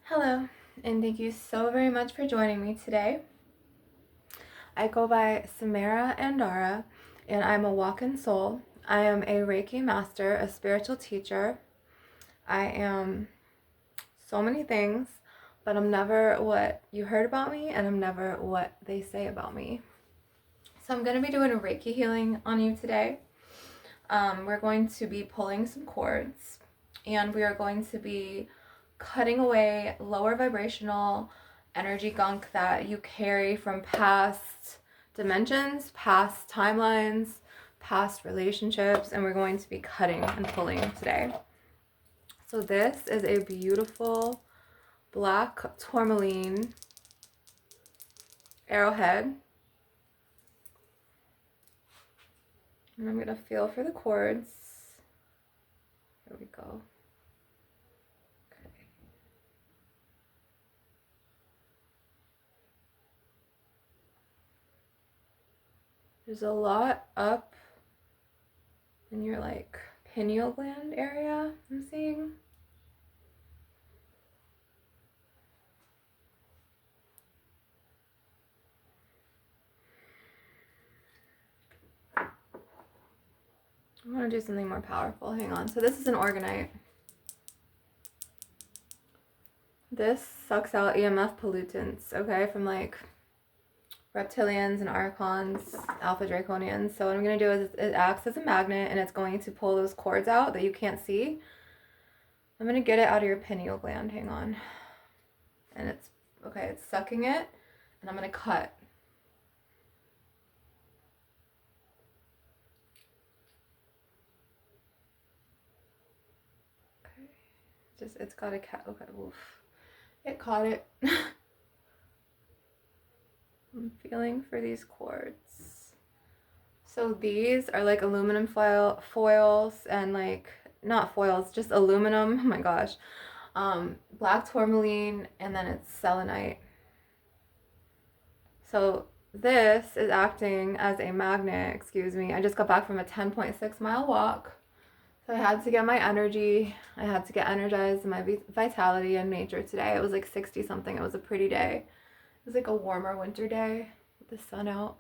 Hello, and thank you so very much for joining me today. I go by Samara Andara, and I'm a walk-in soul. I am a Reiki master, a spiritual teacher. I am so many things, but I'm never what you heard about me, and I'm never what they say about me. So I'm going to be doing a Reiki healing on you today. We're going to be pulling some cords, and we are going to be cutting away lower vibrational energy gunk that you carry from past dimensions, past timelines, past relationships, and we're going to be cutting and pulling today. So this is a beautiful black tourmaline arrowhead. And I'm going to feel for the cords. Here we go. There's a lot up in your like pineal gland area, I'm seeing. I want to do something more powerful. Hang on. So this is an orgonite. This sucks out EMF pollutants, okay, from like reptilians and archons, alpha draconians. So what I'm going to do is it acts as a magnet, and it's going to pull those cords out that you can't see. I'm going to get it out of your pineal gland. Hang on. And it's, okay, it's sucking it, and I'm going to cut. Okay. It's got a cat. Okay, oof. It caught it. I'm feeling for these cords. So these are like aluminum foils and like, not foils, just aluminum. Oh my gosh. Black tourmaline, and then it's selenite. So this is acting as a magnet. Excuse me. I just got back from a 10.6-mile walk. So I had to get my energy. I had to get energized in my vitality and nature today. It was like 60 something. It was a pretty day. It was like a warmer winter day with the sun out.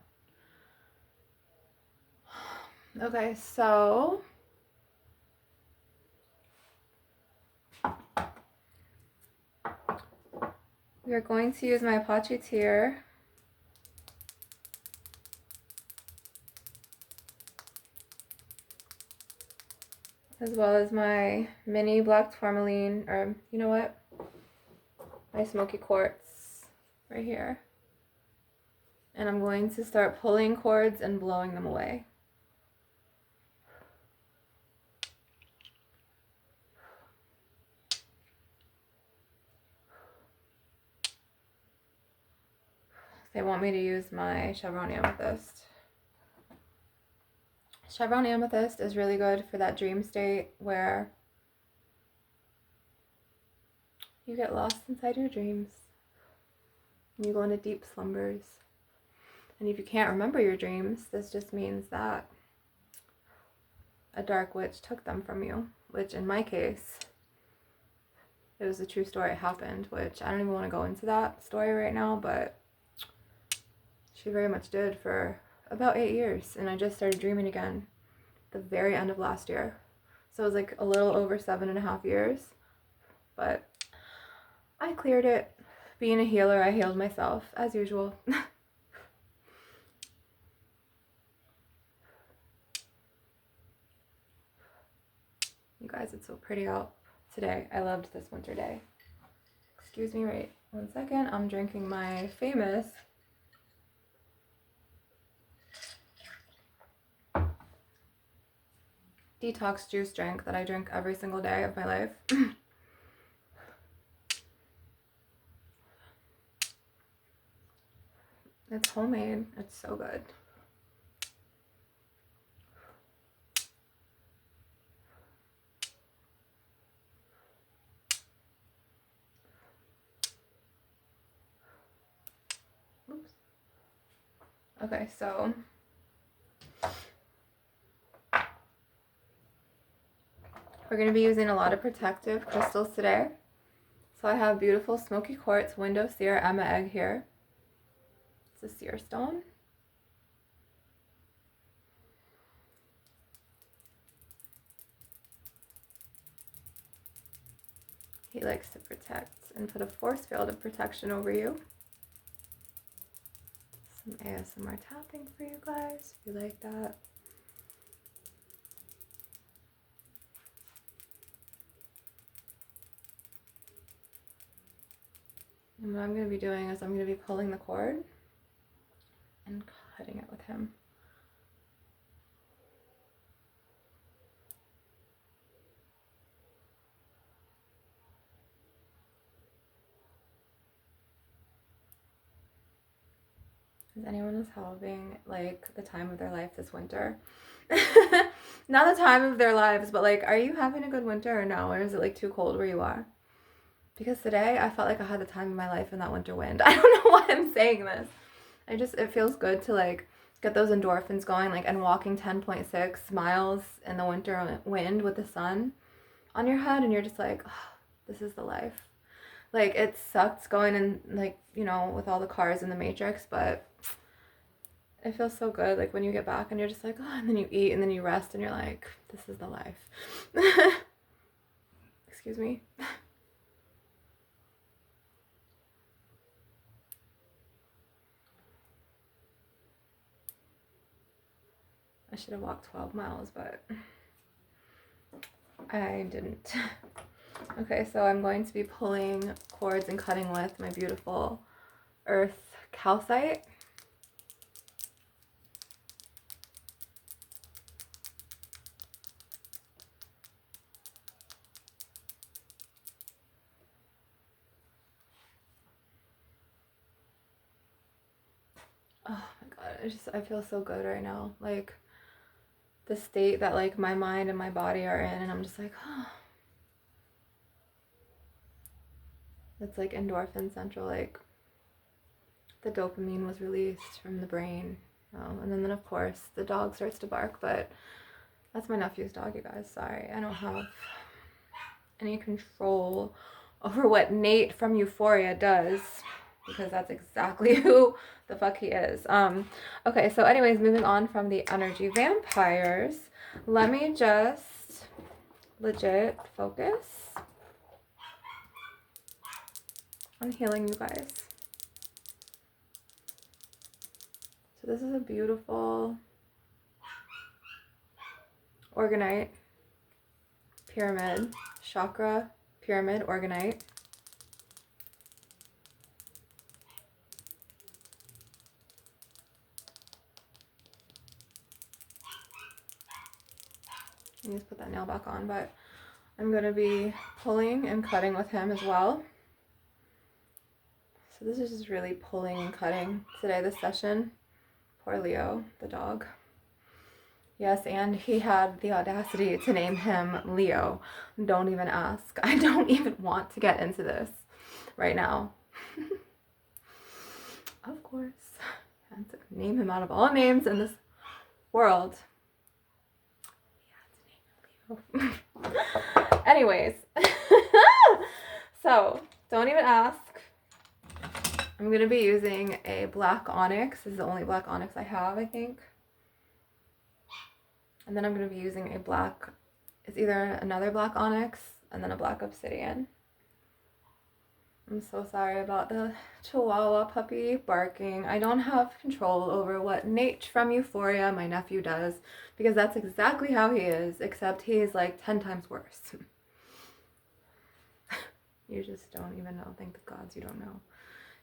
Okay, so we are going to use my Apache tear as well as my mini black tourmaline, or you know what? My smoky quartz right here. And I'm going to start pulling cords and blowing them away. They want me to use my chevron amethyst. Chevron amethyst is really good for that dream state where you get lost inside your dreams. You go into deep slumbers. And if you can't remember your dreams, this just means that a dark witch took them from you, which in my case, it was a true story. It happened, which I don't even want to go into that story right now, but she very much did for about 8 years. And I just started dreaming again at the very end of last year. So it was like a little over 7.5 years, but I cleared it. Being a healer, I healed myself as usual. You guys, it's so pretty out today. I loved this winter day. Excuse me, right 1 second. I'm drinking my famous detox juice drink that I drink every single day of my life. It's homemade. It's so good. Oops. Okay, so we're going to be using a lot of protective crystals today. So I have beautiful smoky quartz window seer Emma egg here. It's a seer stone. He likes to protect and put a force field of protection over you. Some ASMR tapping for you guys if you like that. And what I'm going to be doing is I'm going to be pulling the cord and cutting it with him. Is anyone else having like the time of their life this winter? Not the time of their lives, but like, are you having a good winter or no? Or is it like too cold where you are? Because today I felt like I had the time of my life in that winter wind. I don't know why I'm saying this. It feels good to like get those endorphins going, like, and walking 10.6 miles in the winter wind with the sun on your head, and you're just like, oh, this is the life. Like, it sucks going in, like, you know, with all the cars in the Matrix, but it feels so good, like, when you get back and you're just like, oh, and then you eat and then you rest and you're like, this is the life. Excuse me. I should have walked 12 miles, but I didn't. Okay, so I'm going to be pulling cords and cutting with my beautiful earth calcite. Oh my god, I feel so good right now. Like, the state that like my mind and my body are in, and I'm just like, oh. It's like endorphin central, like the dopamine was released from the brain. Oh, and then of course the dog starts to bark, but that's my nephew's dog, you guys. Sorry, I don't have any control over what Nate from Euphoria does, because that's exactly who the fuck he is. Okay, so anyways, moving on from the energy vampires, let me just legit focus on healing you guys. So this is a beautiful organite pyramid, chakra pyramid organite. Let me just put that nail back on, but I'm going to be pulling and cutting with him as well. So this is just really pulling and cutting today, this session. Poor Leo, the dog. Yes, and he had the audacity to name him Leo. Don't even ask. I don't even want to get into this right now. Of course. I had to name him out of all names in this world. He had to name him Leo. Anyways. So, don't even ask. I'm going to be using a black onyx. This is the only black onyx I have, I think. And then I'm going to be using a black, it's either another black onyx and then a black obsidian. I'm so sorry about the Chihuahua puppy barking. I don't have control over what Nate from Euphoria, my nephew, does, because that's exactly how he is, except he's like 10 times worse. You just don't even know. Thank the gods you don't know.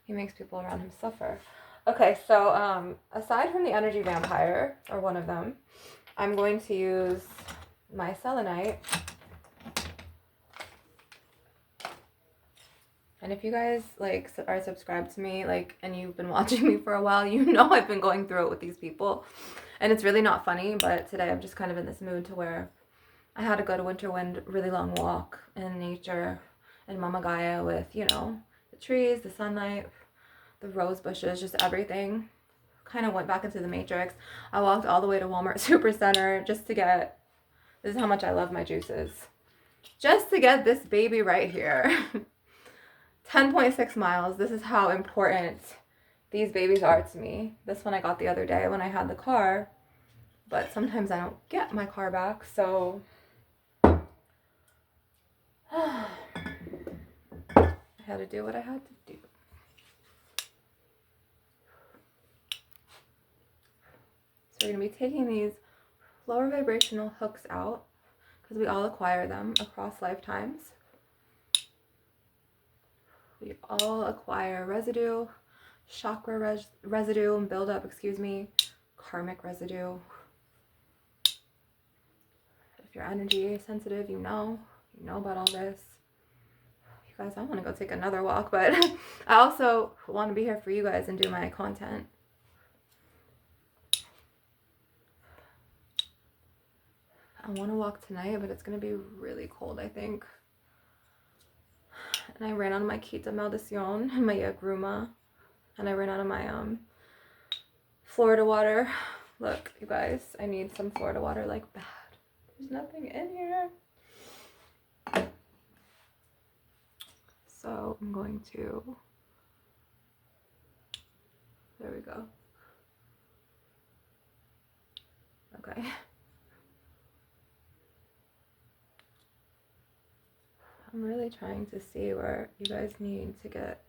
He makes people around him suffer. Okay, so aside from the energy vampire, or one of them, I'm going to use my selenite. And if you guys like are subscribed to me, like, and you've been watching me for a while, you know I've been going through it with these people. And it's really not funny, but today I'm just kind of in this mood to where I had to go to winter wind, really long walk in nature in Mama Gaia with, you know, the trees, the sunlight, the rose bushes, just everything. Kind of went back into the Matrix. I walked all the way to Walmart Supercenter just to get, this is how much I love my juices, just to get this baby right here. 10.6 miles. This is how important these babies are to me. This one I got the other day when I had the car, but sometimes I don't get my car back, so I had to do what I had to do. So we're going to be taking these lower vibrational hooks out because we all acquire them across lifetimes. We all acquire residue, chakra residue and buildup, karmic residue. If you're energy sensitive, you know about all this. You guys, I want to go take another walk, but I also want to be here for you guys and do my content. I want to walk tonight, but it's going to be really cold, I think. And I ran out of my Quita Maldición and my Yagruma. And I ran out of my Florida water. Look, you guys, I need some Florida water like bad. There's nothing in here. So I'm going to, there we go. Okay. I'm really trying to see where you guys need to get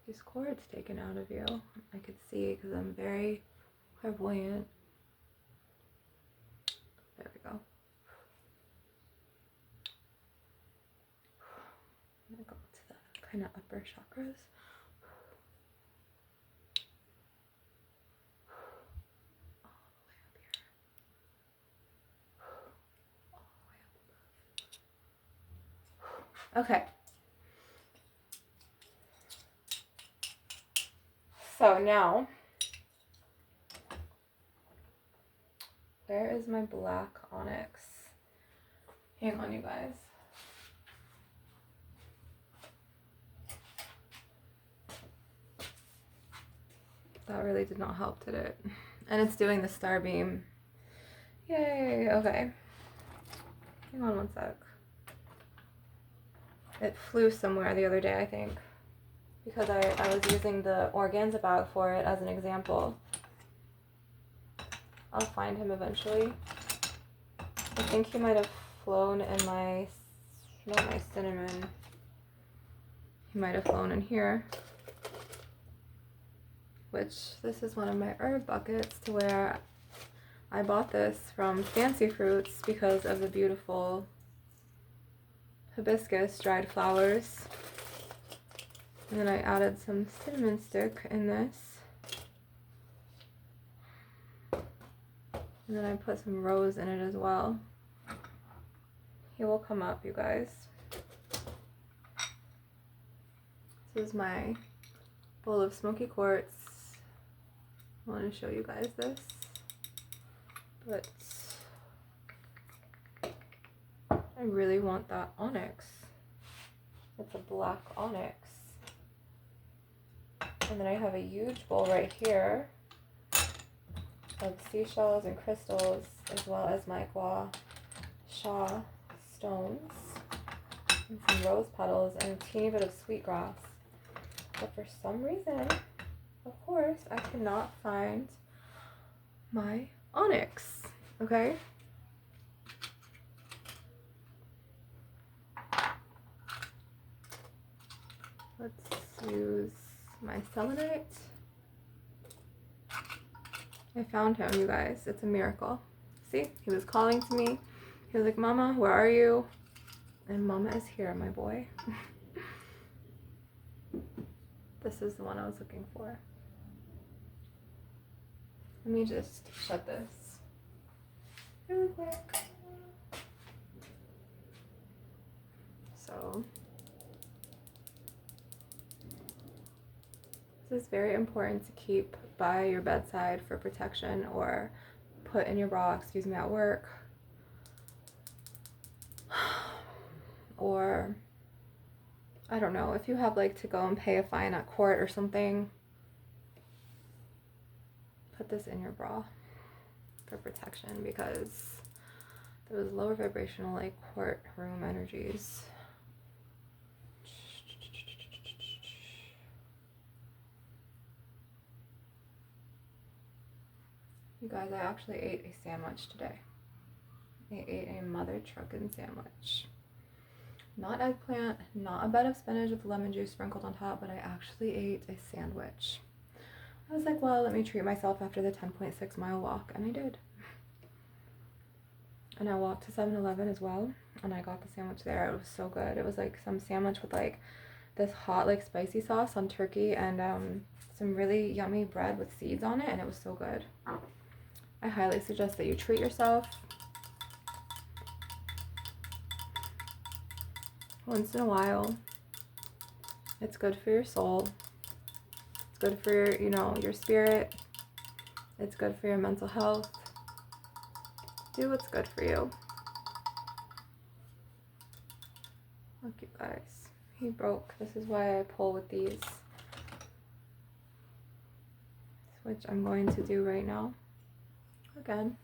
these cords taken out of you. I could see because I'm very clairvoyant. There we go. I'm gonna go to the kind of upper chakras. Okay. So now, where is my black onyx? Hang on, you guys. That really did not help, did it? And it's doing the star beam. Yay, okay. Hang on one sec. It flew somewhere the other day, I think, because I was using the organza bag for it as an example. I'll find him eventually. I think he might have flown in my, not my cinnamon. He might have flown in here. Which, this is one of my herb buckets to where I bought this from Fancy Fruits because of the beautiful hibiscus dried flowers. And then I added some cinnamon stick in this. And then I put some rose in it as well. He will come up, you guys. This is my bowl of smoky quartz. I want to show you guys this. But I really want that onyx. It's a black onyx. And then I have a huge bowl right here of seashells and crystals, as well as my gua sha stones, and some rose petals, and a teeny bit of sweetgrass. But for some reason, of course, I cannot find my onyx. Okay? Let's use my selenite. I found him, you guys. It's a miracle. See? He was calling to me. He was like, Mama, where are you? And Mama is here, my boy. This is the one I was looking for. Let me just shut this really quick. So, this is very important to keep by your bedside for protection, or put in your bra, at work. Or, I don't know, if you have like to go and pay a fine at court or something, put this in your bra for protection, because those lower vibrational like courtroom energies. You guys, I actually ate a sandwich today. I ate a mother truckin' sandwich. Not eggplant, not a bed of spinach with lemon juice sprinkled on top, but I actually ate a sandwich. I was like, well, let me treat myself after the 10.6 mile walk, and I did. And I walked to 7-Eleven as well, and I got the sandwich there. It was so good. It was like some sandwich with like this hot like spicy sauce on turkey and some really yummy bread with seeds on it, and it was so good. I highly suggest that you treat yourself once in a while. It's good for your soul. It's good for your, you know, your spirit. It's good for your mental health. Do what's good for you. Look, you guys. He broke. This is why I pull with these. Which I'm going to do right now. Again.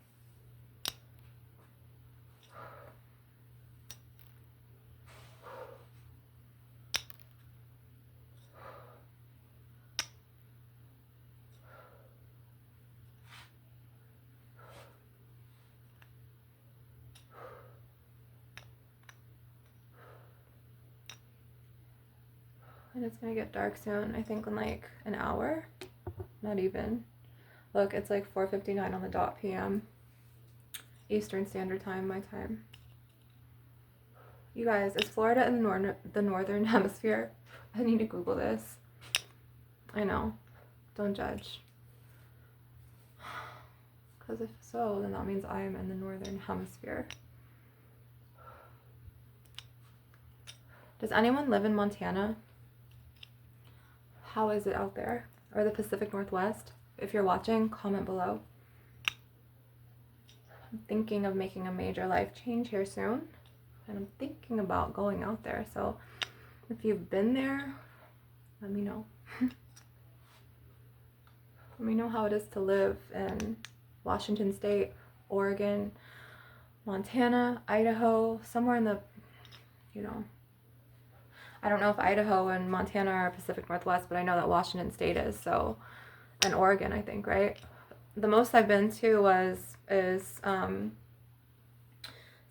And it's gonna get dark soon. I think in like an hour. Not even. Look, it's like 4:59 on the dot p.m. Eastern Standard Time, my time. You guys, is Florida in the northern hemisphere? I need to Google this. I know. Don't judge. Because if so, then that means I am in the northern hemisphere. Does anyone live in Montana? How is it out there? Or the Pacific Northwest? If you're watching, comment below. I'm thinking of making a major life change here soon. And I'm thinking about going out there. So if you've been there, let me know. Let me know how it is to live in Washington State, Oregon, Montana, Idaho, somewhere in the, you know, I don't know if Idaho and Montana are Pacific Northwest, but I know that Washington State is, so, and Oregon, I think, right? The most I've been to so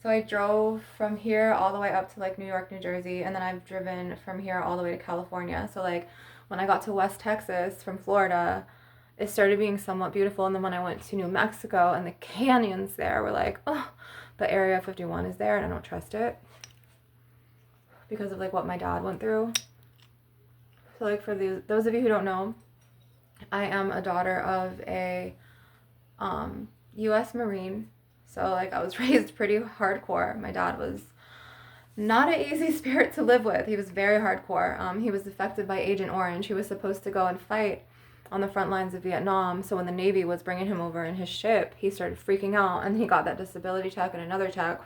I drove from here all the way up to like New York, New Jersey, and then I've driven from here all the way to California. So like when I got to West Texas from Florida, it started being somewhat beautiful, and then when I went to New Mexico and the canyons there were like, oh, but Area 51 is there and I don't trust it. Because of like what my dad went through. So like for those of you who don't know, I am a daughter of a U.S. Marine. So like I was raised pretty hardcore. My dad was not an easy spirit to live with. He was very hardcore. He was affected by Agent Orange. He was supposed to go and fight on the front lines of Vietnam. So when the Navy was bringing him over in his ship, he started freaking out, and he got that disability check and another check,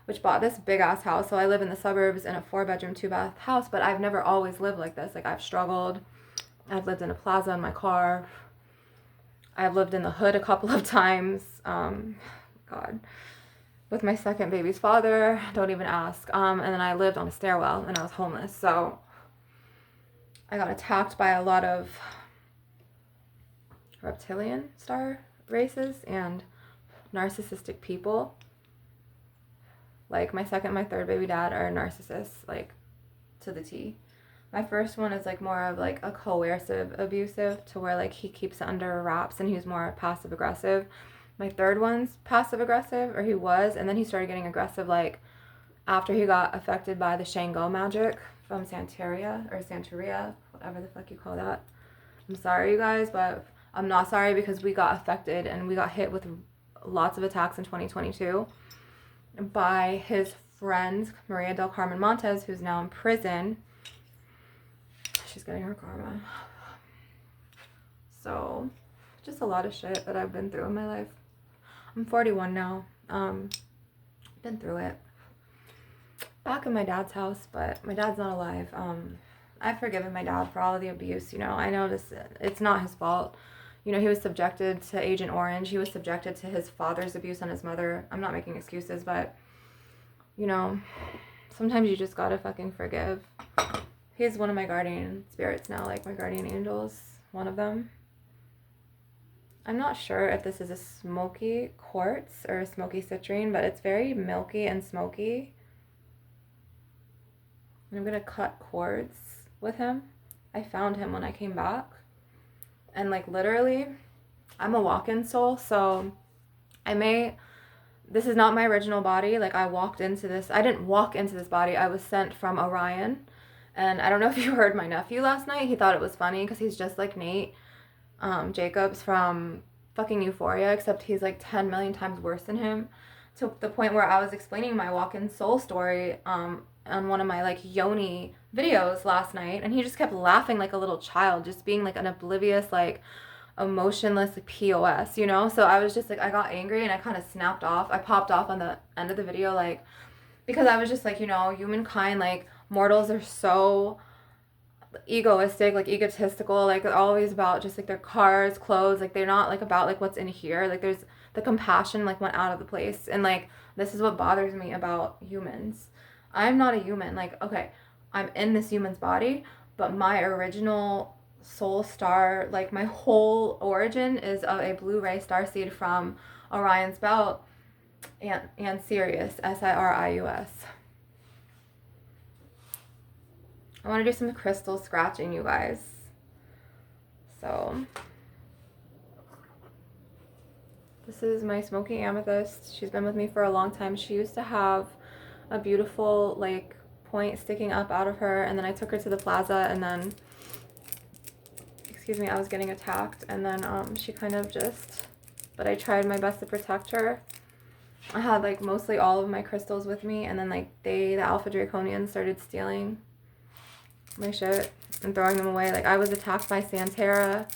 which bought this big ass house. So I live in the suburbs in a 4-bedroom, 2-bath house, but I've never always lived like this. Like I've struggled. I've lived in a plaza in my car. I've lived in the hood a couple of times. God. With my second baby's father, don't even ask. And then I lived on a stairwell and I was homeless. So I got attacked by a lot of reptilian star races and narcissistic people. Like my second, my third baby dad are narcissists, like to the T. My first one is like more of like a coercive abusive, to where like he keeps it under wraps and he's more passive aggressive. My third one's passive aggressive, or he was, and then he started getting aggressive like after he got affected by the Shango magic from Santeria, whatever the fuck you call that. I'm sorry, you guys, but I'm not sorry, because we got affected and we got hit with lots of attacks in 2022 by his friend Maria del Carmen Montes, who's now in prison. She's getting her karma. So just a lot of shit that I've been through in my life. I'm 41 now. Been through it. Back in my dad's house, but my dad's not alive. I've forgiven my dad for all of the abuse. You know, I know it's not his fault. You know, he was subjected to Agent Orange. He was subjected to his father's abuse on his mother. I'm not making excuses, but, you know, sometimes you just gotta fucking forgive. He's one of my guardian spirits now, like my guardian angels, one of them. I'm not sure if this is a smoky quartz or a smoky citrine, but it's very milky and smoky. And I'm going to cut cords with him. I found him when I came back. And like literally, I'm a walk-in soul, so this is not my original body. Like I didn't walk into this body. I was sent from Orion. And I don't know if you heard my nephew last night. He thought it was funny because he's just like Nate Jacobs from fucking Euphoria, except he's like 10 million times worse than him, to the point where I was explaining my walk-in soul story on one of my like Yoni videos last night, and he just kept laughing like a little child, just being like an oblivious, like emotionless like, POS, you know? So I was just like, I got angry and I kind of snapped off. I popped off on the end of the video, like, because I was just like, you know, humankind, like mortals are so egoistic, like egotistical, like they're always about just like their cars, clothes, like they're not like about like what's in here. Like there's the compassion like went out of the place. And like this is what bothers me about humans. I'm not a human. Like, okay, I'm in this human's body, but my original soul star, like my whole origin is of a blue ray starseed from Orion's belt and Sirius, Sirius. I want to do some crystal scratching, you guys. So this is my smoky amethyst. She's been with me for a long time. She used to have a beautiful like point sticking up out of her, and then I took her to the plaza, and then I was getting attacked, and then she kind of just, but I tried my best to protect her. I had like mostly all of my crystals with me, and then like the Alpha Draconians started stealing my shit and throwing them away. Like I was attacked by Santeria,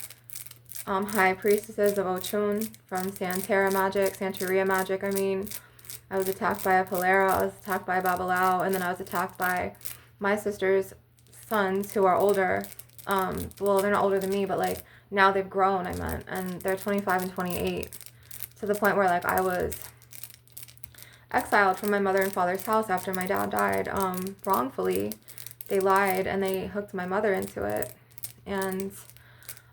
high priestesses of Ochun from Santeria magic, I mean. I was attacked by a Polera, I was attacked by a Babalao, and then I was attacked by my sister's sons who are older. Well, they're not older than me, but like now they've grown, I meant, and they're 25 and 28, to the point where like I was exiled from my mother and father's house after my dad died, wrongfully. They lied and they hooked my mother into it, and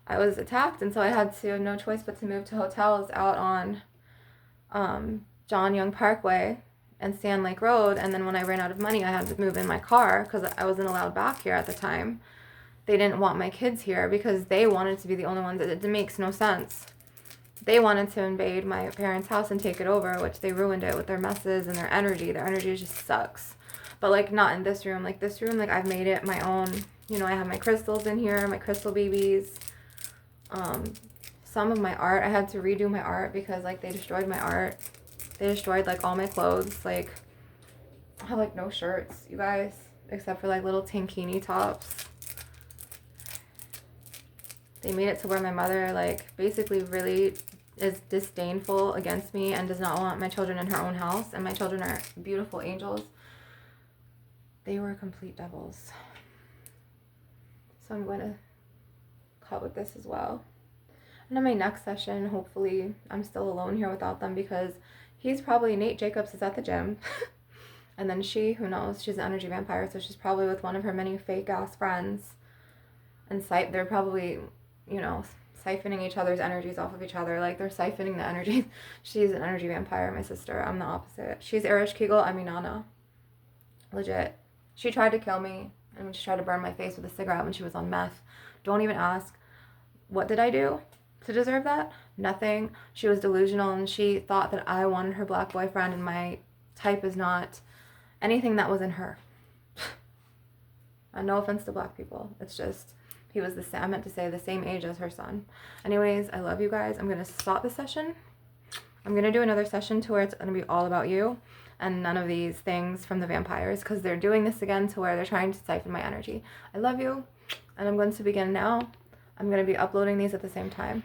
I was attacked, and so I had to no choice but to move to hotels out on John Young Parkway and Sand Lake Road. And then when I ran out of money, I had to move in my car because I wasn't allowed back here at the time. They didn't want my kids here because they wanted to be the only ones. It makes no sense. They wanted to invade my parents' house and take it over, which they ruined it with their messes and their energy. Their energy just sucks. But like not in this room. Like this room, like I've made it my own. You know, I have my crystals in here, my crystal babies. Some of my art, I had to redo my art because like they destroyed my art. They destroyed like all my clothes. Like I have like no shirts, you guys, except for like little tankini tops. They made it to where my mother like basically really is disdainful against me and does not want my children in her own house. And my children are beautiful angels. They were complete devils. So I'm going to cut with this as well. And in my next session, hopefully I'm still alone here without them, because Nate Jacobs is at the gym. And then she, who knows, she's an energy vampire, so she's probably with one of her many fake ass friends. And they're probably, you know, siphoning each other's energies off of each other. Like they're siphoning the energy. She's an energy vampire, my sister. I'm the opposite. She's Erish Kegel, I'm Inanna. Legit. She tried to kill me, and she tried to burn my face with a cigarette when she was on meth. Don't even ask. What did I do to deserve that? Nothing. She was delusional, and she thought that I wanted her black boyfriend, and my type is not anything that was in her. No offense to black people. It's just, he was I meant to say the same age as her son. Anyways, I love you guys. I'm going to stop the session. I'm going to do another session to where it's going to be all about you and none of these things from the vampires, because they're doing this again to where they're trying to siphon my energy. I love you, and I'm going to begin now. I'm going to be uploading these at the same time.